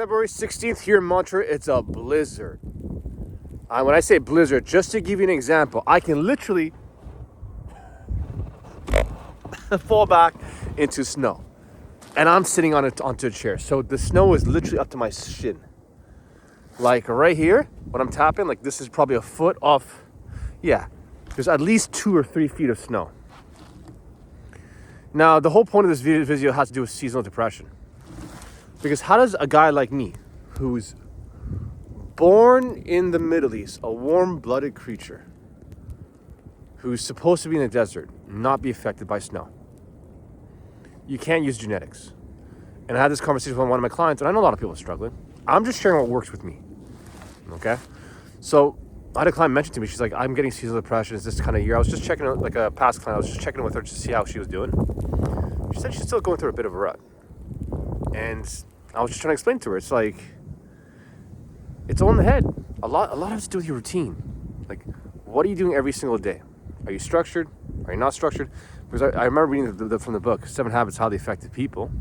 February 16th here in Montreal, it's a blizzard. When I say blizzard, just to give you an example, I can literally fall back into snow. And I'm sitting onto a chair. So the snow is literally up to my shin. Like right here, when I'm tapping, like this is probably a foot off. Yeah, there's at least 2 or 3 feet of snow. Now, the whole point of this video has to do with seasonal depression. Because how does a guy like me, who's born in the Middle East, a warm-blooded creature, who's supposed to be in the desert, not be affected by snow? You can't use genetics. And I had this conversation with one of my clients, and I know a lot of people are struggling. I'm just sharing what works with me. Okay? So I had a client mention to me, she's like, I'm getting seasonal depression. It's this kind of year. I was just checking out, like a past client, I was just checking in with her to see how she was doing. She said she's still going through a bit of a rut. And I was just trying to explain to her, it's like, it's all in the head. A lot has to do with your routine. Like, what are you doing every single day? Are you structured? Are you not structured? Because I remember reading from the book, 7 Habits, How They Affected People.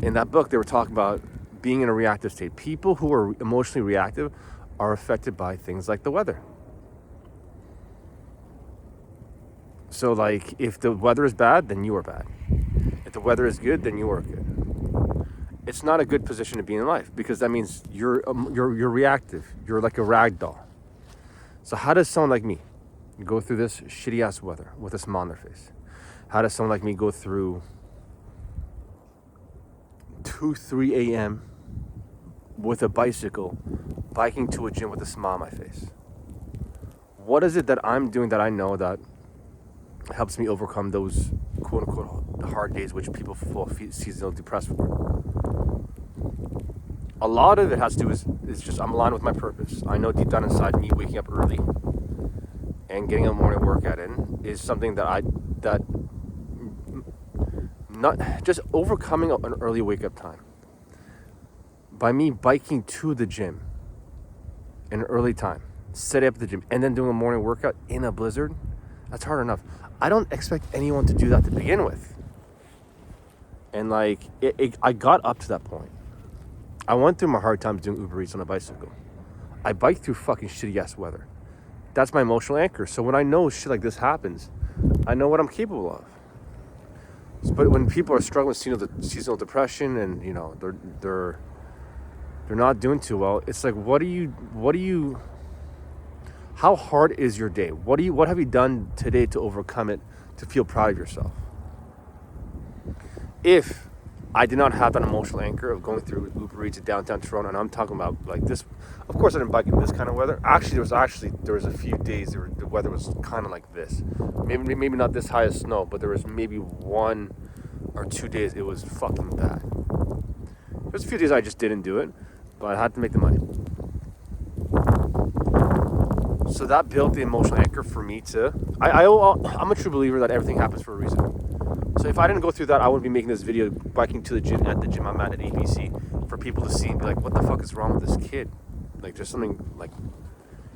In that book, they were talking about being in a reactive state. People who are emotionally reactive are affected by things like the weather. So, like, if the weather is bad, then you are bad. If the weather is good, then you are good. It's not a good position to be in life, because that means you're reactive. You're like a rag doll. So how does someone like me go through this shitty ass weather with a smile on their face? How does someone like me go through 2-3 a.m. with a bicycle, biking to a gym with a smile on my face? What is it that I'm doing that I know that helps me overcome those quote unquote hard days which people feel seasonal depressed for? A lot of it has to do is just I'm aligned with my purpose. I know deep down inside me, waking up early and getting a morning workout in is something that not just overcoming an early wake up time. By me biking to the gym in an early time, setting up at the gym, and then doing a morning workout in a blizzard, that's hard enough. I don't expect anyone to do that to begin with. And like, I got up to that point. I went through my hard times doing Uber Eats on a bicycle. I bike through fucking shitty ass weather. That's my emotional anchor. So when I know shit like this happens, I know what I'm capable of. But when people are struggling with seasonal depression and, you know, they're not doing too well, it's like, what do you how hard is your day? What have you done today to overcome it, to feel proud of yourself? If I did not have that emotional anchor of going through Uber Eats to downtown Toronto, and I'm talking about like this, of course I didn't bike in this kind of weather. Actually, there was a few days the weather was kind of like this. Maybe not this high of snow, but there was maybe 1 or 2 days it was fucking bad. There's a few days I just didn't do it, but I had to make the money. So that built the emotional anchor for me to, I'm a true believer that everything happens for a reason. So if I didn't go through that, I wouldn't be making this video biking to the gym at I'm at ABC for people to see and be like, what the fuck is wrong with this kid? Like, there's something, like,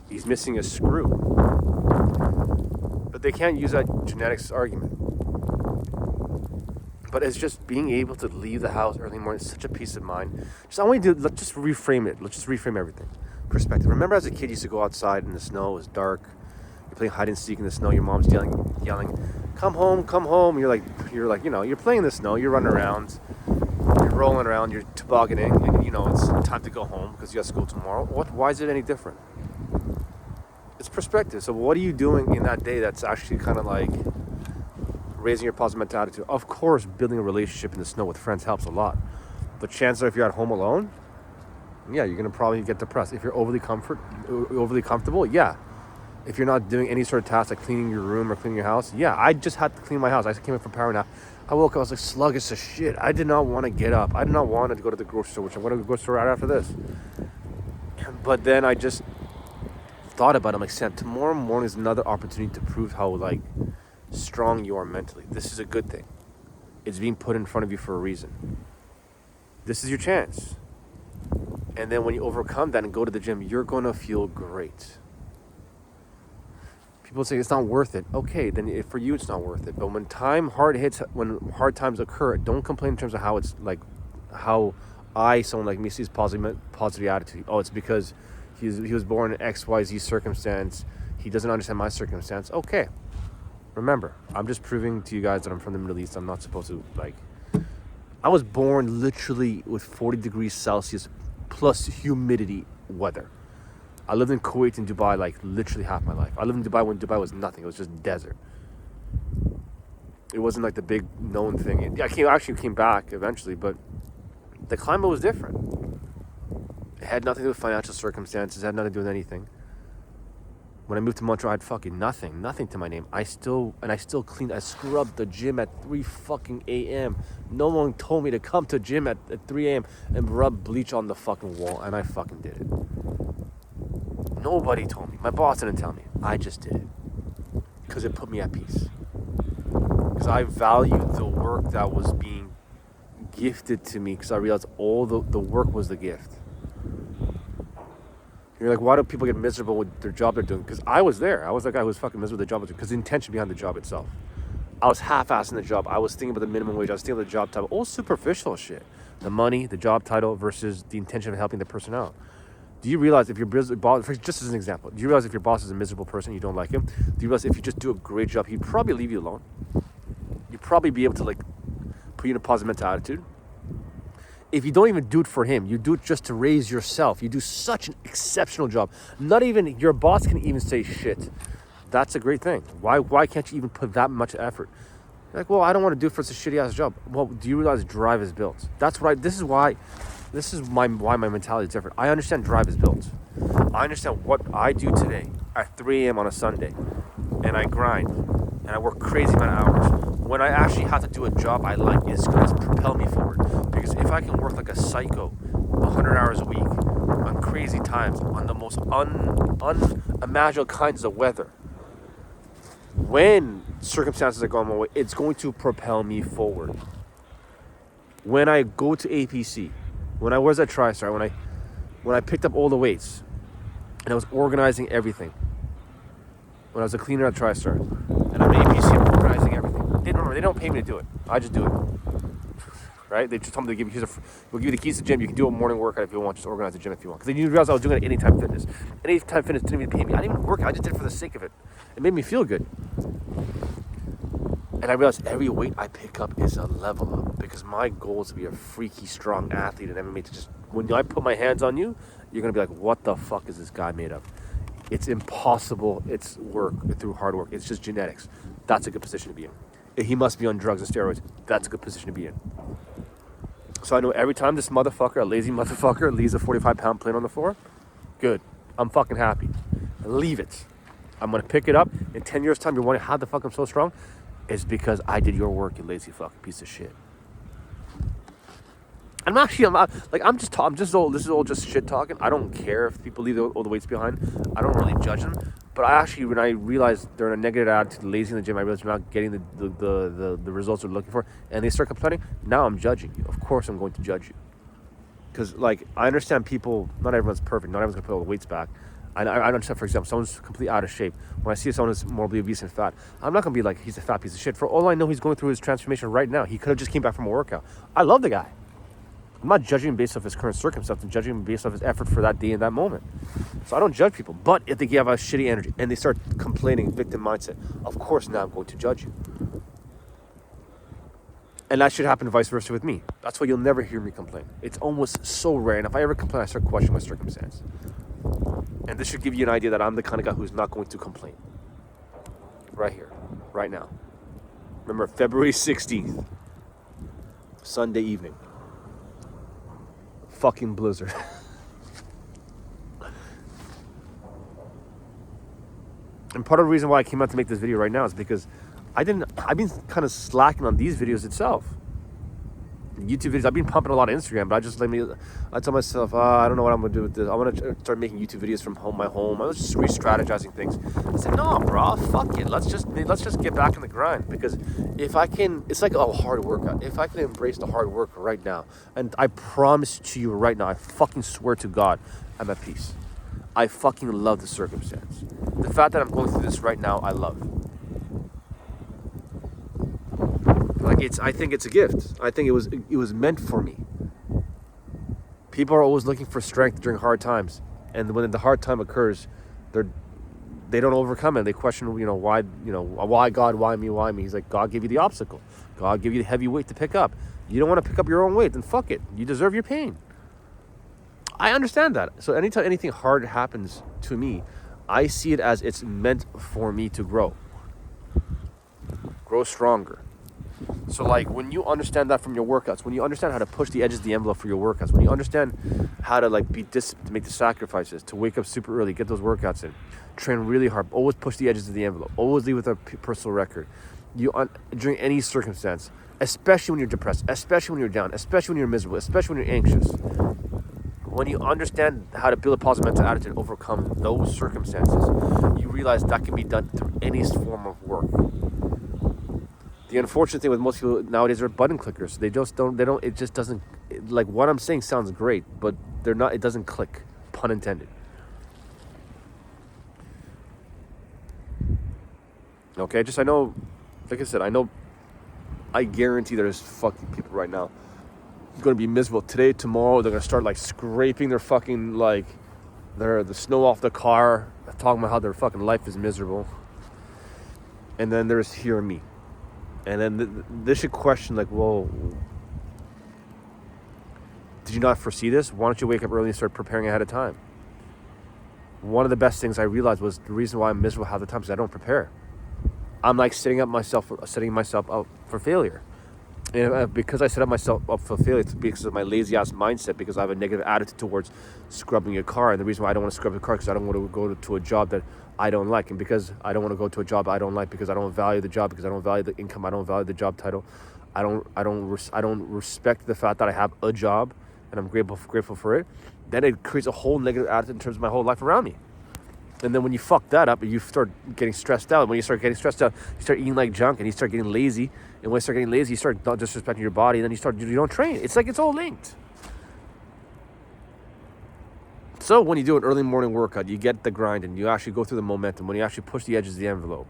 he's missing a screw. But they can't use that genetics argument. But it's just being able to leave the house early in the morning, it's such a peace of mind. Let's just reframe it. Let's just reframe everything. Perspective. Remember as a kid, you used to go outside in the snow, it was dark. You're playing hide and seek in the snow, your mom's yelling, come home. You're like, you know, you're playing in the snow, you're running around, you're rolling around, you're tobogganing, and you know, it's time to go home because you got school tomorrow. Why is it any different? It's perspective. So what are you doing in that day that's actually kind of like raising your positive mental attitude? Of course, building a relationship in the snow with friends helps a lot. But chances are if you're at home alone, yeah, you're going to probably get depressed. If you're overly comfortable, yeah. If you're not doing any sort of task like cleaning your room or cleaning your house, yeah, I just had to clean my house. I came in from power nap. I woke up, I was like sluggish as shit. I did not want to get up. I did not want to go to the grocery store, which I'm going to go to the grocery store right after this. But then I just thought about it. I'm like, Sam, tomorrow morning is another opportunity to prove how, like, strong you are mentally. This is a good thing. It's being put in front of you for a reason. This is your chance. And then when you overcome that and go to the gym, you're going to feel great. People say it's not worth it. Okay, then for you it's not worth it. But when hard times occur, don't complain in terms of how someone like me, sees positive attitude. Oh, it's because he was born in XYZ circumstance. He doesn't understand my circumstance. Okay. Remember, I'm just proving to you guys that I'm from the Middle East. I'm not supposed to, like... I was born literally with 40 degrees Celsius plus humidity weather. I lived in Kuwait and Dubai, like, literally half my life. I lived in Dubai when Dubai was nothing. It was just desert. It wasn't, like, the big known thing. I actually came back eventually, but the climate was different. It had nothing to do with financial circumstances. It had nothing to do with anything. When I moved to Montreal, I had fucking nothing to my name. I still cleaned. I scrubbed the gym at 3 fucking a.m. No one told me to come to gym at 3 a.m. and rub bleach on the fucking wall, and I fucking did it. Nobody told me. My boss didn't tell me. I just did it. Because it put me at peace. Because I valued the work that was being gifted to me, because I realized all the work was the gift. You're like, why do people get miserable with their job they're doing? Because I was there. I was the guy who was fucking miserable with the job I was doing. Because the intention behind the job itself. I was half-assing the job. I was thinking about the minimum wage. I was thinking about the job title. All superficial shit. The money, the job title versus the intention of helping the person out. Do you realize if your boss, just as an example, do you realize if your boss is a miserable person, you don't like him? Do you realize if you just do a great job, he'd probably leave you alone? You'd probably be able to, like, put you in a positive mental attitude. If you don't even do it for him, you do it just to raise yourself. You do such an exceptional job. Not even your boss can even say shit. That's a great thing. Why can't you even put that much effort? You're like, well, I don't want to do it for such a shitty ass job. Well, do you realize drive is built? That's what why my mentality is different. I understand drive is built. I understand what I do today at 3 a.m. on a Sunday, and I grind and I work crazy amount of hours. When I actually have to do a job I like, it's going to propel me forward. Because if I can work like a psycho 100 hours a week on crazy times, on the most unimaginable kinds of weather, when circumstances are going my way, it's going to propel me forward. When I go to APC, when I was at TriStar, when I picked up all the weights and I was organizing everything, when I was a cleaner at TriStar, and I'm at APC, I'm organizing everything. They don't pay me to do it. I just do it. Right? They just told me we'll give you the keys to the gym. You can do a morning workout if you want. Just organize the gym if you want. Because then you realize I was doing it at Anytime Fitness. Anytime Fitness didn't even pay me. I didn't even work. I just did it for the sake of it. It made me feel good. And I realized every weight I pick up is a level up. Because my goal is to be a freaky, strong athlete in MMA. To just, when I put my hands on you, you're going to be like, what the fuck is this guy made of? It's impossible. It's work through hard work. It's just genetics. That's a good position to be in. He must be on drugs and steroids. That's a good position to be in. So I know every time this motherfucker, a lazy motherfucker, leaves a 45-pound plate on the floor, good. I'm fucking happy. Leave it. I'm going to pick it up. In 10 years' time, you're wondering how the fuck I'm so strong? It's because I did your work, you lazy fucking piece of shit. This is all just shit talking. I don't care if people leave all the weights behind. I don't really judge them. But when I realize they're in a negative attitude, lazy in the gym, I realize they're not getting the results they're looking for, and they start complaining, now I'm judging you. Of course I'm going to judge you. Because, like, I understand people, not everyone's perfect, not everyone's going to put all the weights back. I understand, for example, someone's completely out of shape. When I see someone who's morbidly obese and fat, I'm not going to be like, he's a fat piece of shit. For all I know, he's going through his transformation right now. He could have just came back from a workout. I love the guy. I'm not judging him based off his current circumstance. I'm judging him based off his effort for that day and that moment. So I don't judge people. But if they have a shitty energy and they start complaining, victim mindset, of course now I'm going to judge you. And that should happen vice versa with me. That's why you'll never hear me complain. It's almost so rare. And if I ever complain, I start questioning my circumstance. And this should give you an idea that I'm the kind of guy who's not going to complain. Right here, right now. Remember, February 16th, Sunday evening. Fucking blizzard. And part of the reason why I came out to make this video right now is because I've been kind of slacking on these videos itself. YouTube videos, I've been pumping a lot of Instagram, but I tell myself, I don't know what I'm gonna do with this. I want to start making YouTube videos from my home. I was just re-strategizing things. I said, no, bro, fuck it. Let's just get back in the grind, because if I can, it's like a hard workout. If I can embrace the hard work right now, and I promise to you right now, I fucking swear to God, I'm at peace. I fucking love the circumstance. The fact that I'm going through this right now, I love. I think it's a gift. I think it was meant for me. People are always looking for strength during hard times, and when the hard time occurs, they don't overcome it. They question, why God, why me, why me? He's like, God gave you the obstacle. God gave you the heavy weight to pick up. You don't want to pick up your own weight, then fuck it. You deserve your pain. I understand that. So anytime anything hard happens to me, I see it as it's meant for me to grow stronger. So like when you understand that from your workouts, when you understand how to push the edges of the envelope for your workouts, when you understand how to like be disciplined, to make the sacrifices, to wake up super early, get those workouts in, train really hard, always push the edges of the envelope, always leave with a personal record. During any circumstance, especially when you're depressed, especially when you're down, especially when you're miserable, especially when you're anxious, when you understand how to build a positive mental attitude and overcome those circumstances, you realize that can be done through any form of work. The unfortunate thing with most people nowadays are button clickers. It just doesn't, like what I'm saying sounds great, but it doesn't click, pun intended. Okay, I know, like I said, I guarantee there's fucking people right now going to be miserable today, tomorrow. They're going to start like scraping their fucking the snow off the car, talking about how their fucking life is miserable. And then there's here me. And then they should question like, well, did you not foresee this? Why don't you wake up early and start preparing ahead of time? One of the best things I realized was the reason why I'm miserable half the time is I don't prepare. I'm like setting myself up for failure. And because I set myself up for failure, it's because of my lazy ass mindset, because I have a negative attitude towards scrubbing a car. And the reason why I don't want to scrub a car is because I don't want to go to a job that I don't like. And because I don't want to go to a job I don't like, because I don't value the job, because I don't value the income, I don't value the job title. I don't respect the fact that I have a job and I'm grateful for it. Then it creates a whole negative attitude in terms of my whole life around me. And then when you fuck that up, you start getting stressed out. When you start getting stressed out, you start eating like junk and you start getting lazy. And when you start getting lazy, you start not disrespecting your body. And then you don't train. It's like it's all linked. So when you do an early morning workout, you get the grind and you actually go through the momentum. When you actually push the edges of the envelope.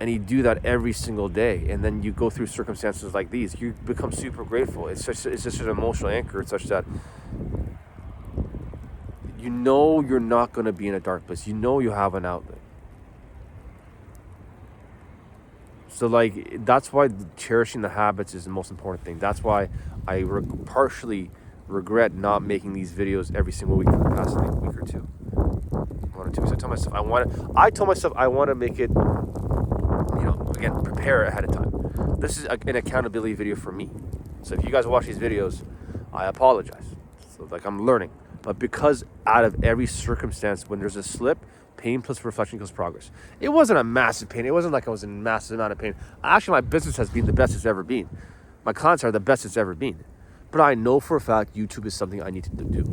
And you do that every single day. And then you go through circumstances like these. You become super grateful. It's just an emotional anchor. It's such that you know you're not going to be in a dark place. You know you have an outlet. So like that's why cherishing the habits is the most important thing. That's why I partially regret not making these videos every single week for the past week or two. 1 or 2 weeks. I told myself I want to make it, again, prepare ahead of time. This is an accountability video for me. So if you guys watch these videos, I apologize. So like I'm learning. But because out of every circumstance, when there's a slip, pain plus reflection equals progress. It wasn't a massive pain. It wasn't like I was in a massive amount of pain. Actually, my business has been the best it's ever been. My clients are the best it's ever been. But I know for a fact YouTube is something I need to do.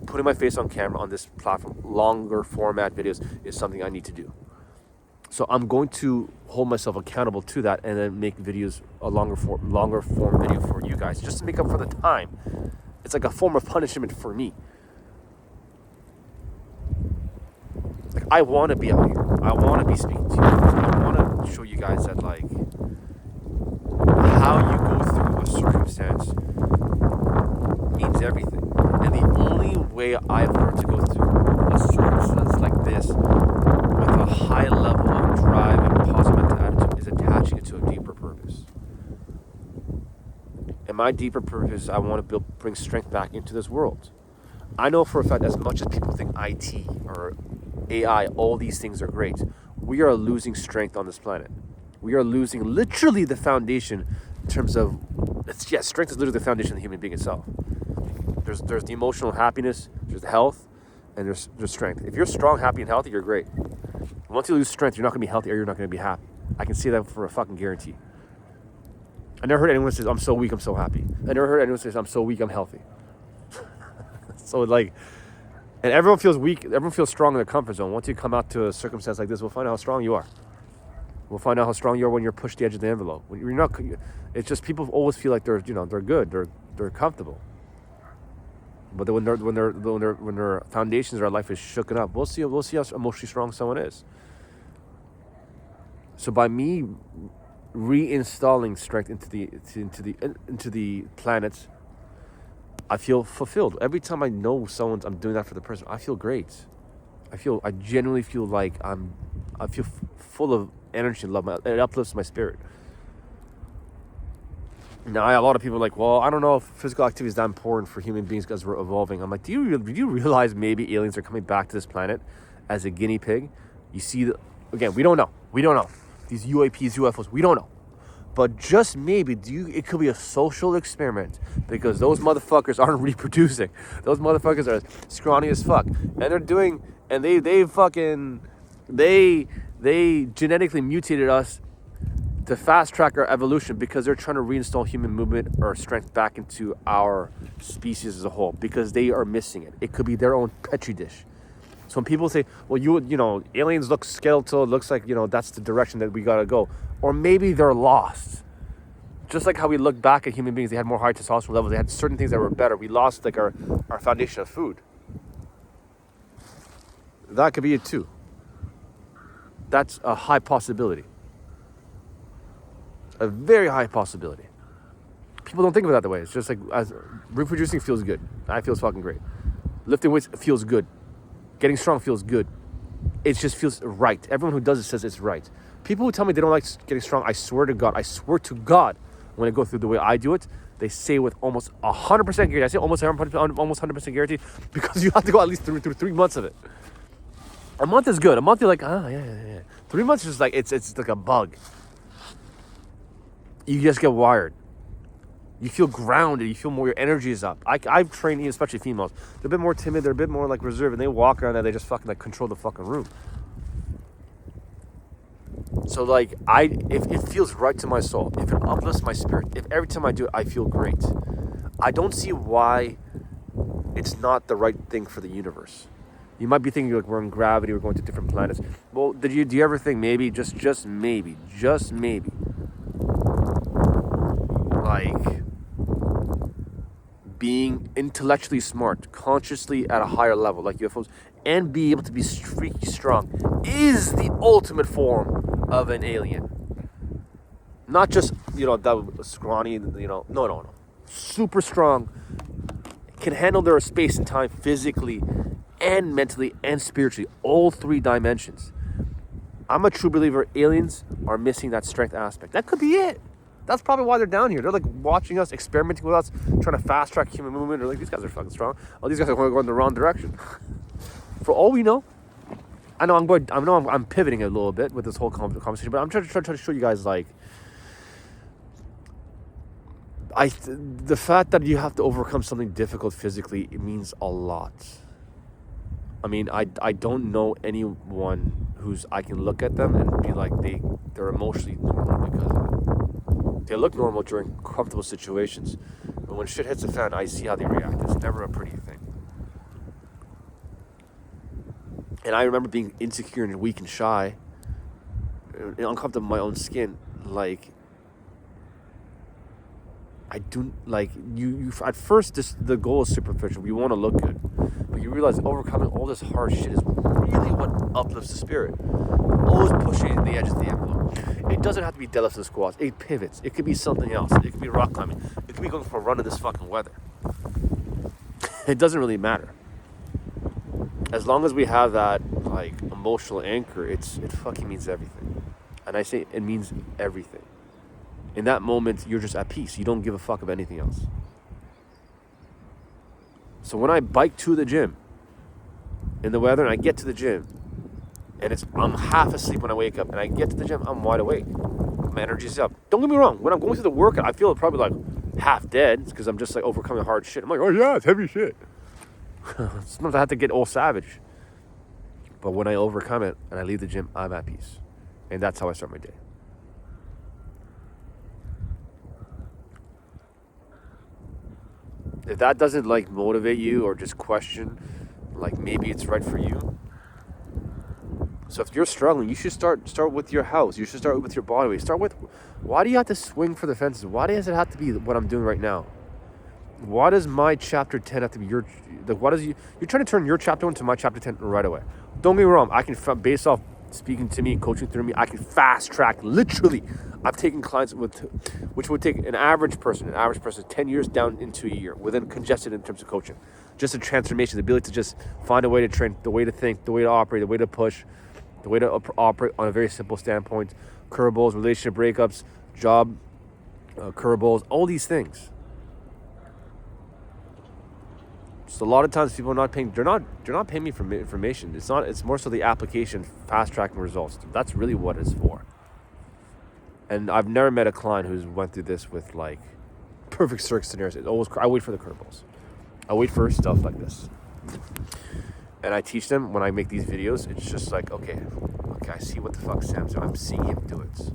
Putting my face on camera on this platform, longer format videos, is something I need to do. So I'm going to hold myself accountable to that and then make videos, a longer form video for you guys, just to make up for the time. It's like a form of punishment for me. Like, I want to be out here. I want to be speaking to you. I want to show you guys that, like, how you go through a circumstance means everything. And the only way I've learned to go through a circumstance like this with a high level of drive and positive mental attitude is attaching it to a deeper purpose. And my deeper purpose is I want to bring strength back into this world. I know for a fact, as much as people think IT or AI, all these things are great, we are losing strength on this planet. We are losing literally the foundation in terms of, strength is literally the foundation of the human being itself. There's the emotional happiness, there's the health, and there's strength. If you're strong, happy, and healthy, you're great. Once you lose strength, you're not going to be healthy or you're not going to be happy. I can say that for a fucking guarantee. I never heard anyone say, I'm so weak, I'm so happy. I never heard anyone say, I'm so weak, I'm healthy. So like, and everyone feels weak, everyone feels strong in their comfort zone. Once you come out to a circumstance like this, we'll find out how strong you are. We'll find out how strong you are when you're pushed the edge of the envelope. When you're not, it's just people always feel like they're good, they're comfortable. But then when their foundations of our life is shooken up, we'll see how emotionally strong someone is. So by me reinstalling strength into the planets, I feel fulfilled. Every time I know I'm doing that for the person, I feel great. I genuinely feel like I feel full of energy and love. It uplifts my spirit. Now, a lot of people are like, well, I don't know if physical activity is that important for human beings because we're evolving. I'm like, do you realize maybe aliens are coming back to this planet as a guinea pig? You see, again, we don't know. These UAPs, UFOs, we don't know. But just maybe, it could be a social experiment because those motherfuckers aren't reproducing. Those motherfuckers are scrawny as fuck, and they genetically mutated us to fast track our evolution because they're trying to reinstall human movement or strength back into our species as a whole because they are missing it. It could be their own petri dish. So when people say, well, aliens look skeletal, it looks like, that's the direction that we gotta go. Or maybe they're lost. Just like how we look back at human beings, they had more high testosterone levels, they had certain things that were better. We lost like our foundation of food. That could be it too. That's a high possibility. A very high possibility. People don't think of it that way. It's just like reproducing feels good. That feels fucking great. Lifting weights feels good. Getting strong feels good. It just feels right. Everyone who does it says it's right. People who tell me they don't like getting strong, I swear to God, when I go through the way I do it, they say with almost 100% guarantee. I say almost 100% guarantee because you have to go at least through 3 months of it. A month is good. A month you're like, yeah. 3 months is just like, it's like a bug. You just get wired. You feel grounded. You feel more, your energy is up. I've trained, especially females. They're a bit more timid. They're a bit more like reserved. And they walk around and they just fucking like control the fucking room. So like, if it feels right to my soul, if it uplifts my spirit, if every time I do it, I feel great, I don't see why it's not the right thing for the universe. You might be thinking like we're in gravity, we're going to different planets. Well, do you ever think maybe, just maybe, like being intellectually smart, consciously at a higher level, like UFOs, and be able to be freaky strong is the ultimate form of an alien. Not just, that scrawny, no. Super strong, can handle their space and time physically and mentally and spiritually, all 3 dimensions. I'm a true believer aliens are missing that strength aspect. That could be it. That's probably why they're down here. They're like watching us, experimenting with us, trying to fast track human movement. They're like, these guys are fucking strong. Oh, these guys are going in the wrong direction. For all we know, I'm pivoting a little bit with this whole conversation, but I'm trying to show you guys like, the fact that you have to overcome something difficult physically, it means a lot. I mean, I don't know anyone I can look at them and be like they're emotionally normal because of it. They look normal during comfortable situations, but when shit hits the fan, I see how they react. It's never a pretty thing. And I remember being insecure and weak and shy, and uncomfortable in my own skin. Like, I do like you. At first, the goal is superficial. You want to look good, but you realize overcoming all this hard shit is really what uplifts the spirit. Always pushing the edges of the envelope. It doesn't have to be deadlifts and squats. It pivots. It could be something else. It could be rock climbing. It could be going for a run in this fucking weather. It doesn't really matter. As long as we have that like emotional anchor, it fucking means everything. And I say it means everything. In that moment, you're just at peace. You don't give a fuck of anything else. So when I bike to the gym in the weather and I get to the gym and I'm half asleep when I wake up and I get to the gym, I'm wide awake. My energy's up. Don't get me wrong. When I'm going through the workout, I feel probably like half dead because I'm just like overcoming hard shit. I'm like, oh yeah, it's heavy shit. Sometimes I have to get all savage. But when I overcome it and I leave the gym, I'm at peace. And that's how I start my day. If that doesn't like motivate you or just question, like maybe it's right for you. So if you're struggling, you should start with your house. You should start with your body weight. Start with, why do you have to swing for the fences? Why does it have to be what I'm doing right now? Why does my chapter 10 have to be your, like, you're trying to turn your chapter 1 to my chapter 10 right away. Don't get me wrong, I can base off speaking to me, coaching through me, I can fast track. Literally, I've taken clients which would take an average person 10 years down into a year, within congested in terms of coaching. Just a transformation, the ability to just find a way to train, the way to think, the way to operate, the way to push, the way to operate on a very simple standpoint. Curveballs, relationship breakups, job curveballs, all these things. So a lot of times people are not paying. They're not paying me for information. It's not. It's more so the application, fast tracking results. That's really what it's for. And I've never met a client who's went through this with like perfect circuit scenarios. It's always, I wait for the curveballs. I wait for stuff like this. And I teach them when I make these videos. It's just like, okay, I see what the fuck Sam's doing. I'm seeing him do it.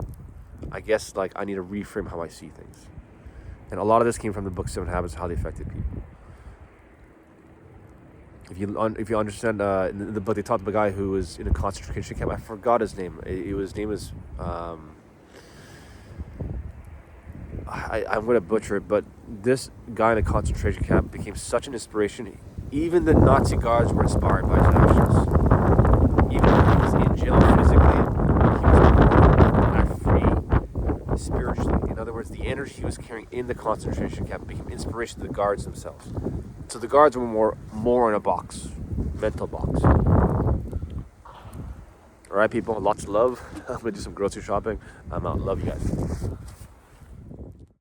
I guess like I need to reframe how I see things. And a lot of this came from the book 7 Habits of Highly Effective People. If you understand, in the book they talked about a guy who was in a concentration camp. I forgot his name. His name was I'm going to butcher it, but this guy in a concentration camp became such an inspiration. Even the Nazi guards were inspired by his actions. Even when he was in jail physically, he was free spiritually. In other words, the energy he was carrying in the concentration camp became inspiration to the guards themselves. So the guards were more in a box, mental box. All right, people, lots of love. I'm going to do some grocery shopping. I'm out. Love you guys.